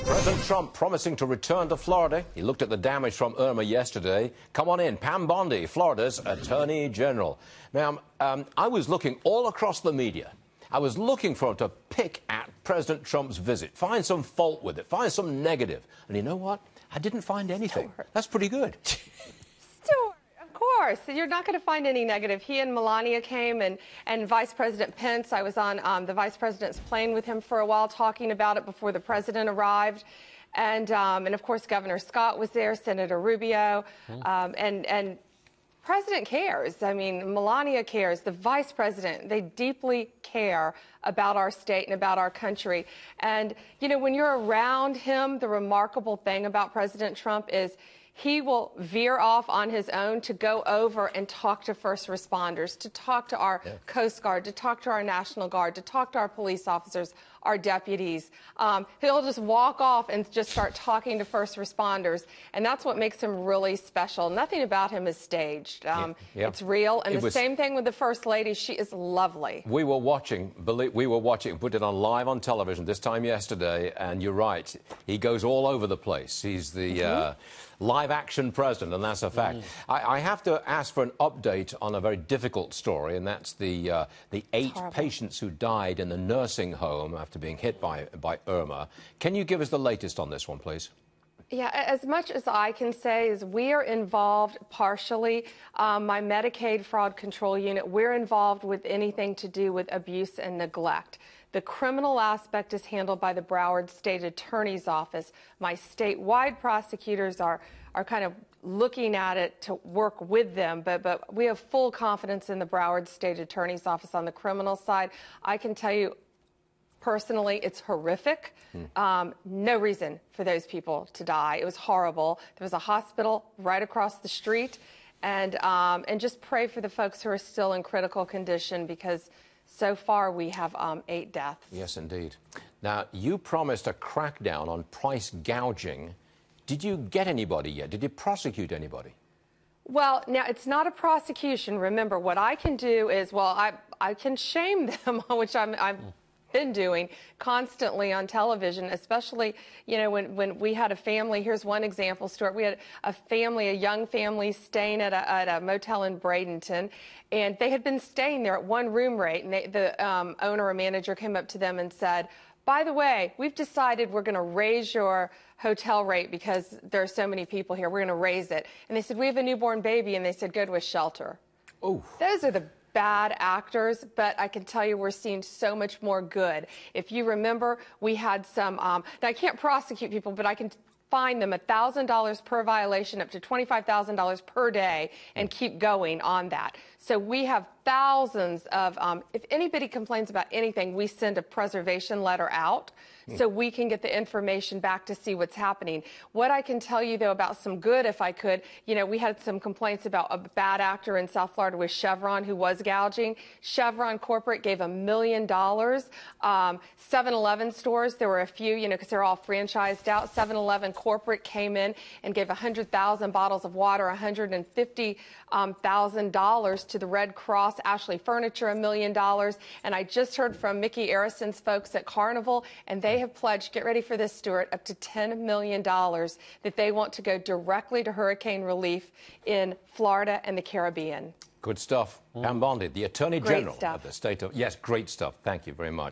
President Trump promising to return to Florida. He looked at the damage from Irma yesterday. Come on in, Pam Bondi, Florida's Attorney General. Ma'am, I was looking all across the media. I was looking for him to pick at President Trump's visit, find some fault with it, find some negative. And you know what? I didn't find anything. That's pretty good. Stuart, of course. You're not going to find any negative. He and Melania came, and Vice President Pence, I was on the Vice President's plane with him for a while talking about it before the President arrived. And of course, Governor Scott was there, Senator Rubio, and President cares. I mean, Melania cares. The Vice President, they deeply care about our state and about our country. And, you know, when you're around him, the remarkable thing about President Trump is he will veer off on his own to go over and talk to first responders, to talk to our Coast Guard, to talk to our National Guard, to talk to our police officers, our deputies. He'll just walk off and just start talking to first responders. And that's what makes him really special. Nothing about him is staged. It's real. And the same thing with the First Lady. She is lovely. We were watching, put it on live on television this time yesterday. And you're right. He goes all over the place. He's the live action president, and that's a fact. I have to ask for an update on a very difficult story, and that's the 8 patients who died in the nursing home after being hit by Irma. Can you give us the latest on this one, please? Yeah, as much as I can say is we are involved partially. My Medicaid fraud control unit, we're involved with anything to do with abuse and neglect. The criminal aspect is handled by the Broward State Attorney's Office. My statewide prosecutors are kind of looking at it to work with them, but we have full confidence in the Broward State Attorney's Office on the criminal side. I can tell you, personally, it's horrific. No reason for those people to die. It was horrible. There was a hospital right across the street, and just pray for the folks who are still in critical condition, because so far we have 8 deaths. Yes, indeed. Now, you promised a crackdown on price gouging. Did you get anybody yet? Did you prosecute anybody? Well, now, it's not a prosecution. Remember, what I can do is, well, I can shame them, which I've been doing constantly on television, especially, you know, when we had a family. Here's one example, Stuart. We had a young family staying at a motel in Bradenton, and they had been staying there at one room rate, and the owner or manager came up to them and said, by the way, we've decided we're going to raise your hotel rate because there are so many people here. We're going to raise it. And they said, we have a newborn baby, and they said, go to a shelter. Oh. Those are the bad actors, but I can tell you we're seeing so much more good. If you remember, we had some, now I can't prosecute people, but I can fine them $1,000 per violation up to $25,000 per day and keep going on that. So we have thousands of, if anybody complains about anything, we send a preservation letter out so we can get the information back to see what's happening. What I can tell you, though, about some good, if I could, you know, we had some complaints about a bad actor in South Florida with Chevron who was gouging. Chevron Corporate gave $1 million. 7-Eleven stores, there were a few, you know, because they're all franchised out. 7-Eleven Corporate came in and gave 100,000 bottles of water, $150,000 to the Red Cross. Ashley Furniture, $1 million. And I just heard from Mickey Arison's folks at Carnival, and they have pledged, get ready for this, Stuart, up to $10 million that they want to go directly to hurricane relief in Florida and the Caribbean. Good stuff. Pam Bondi, the Attorney General of the state of... Yes, great stuff. Thank you very much.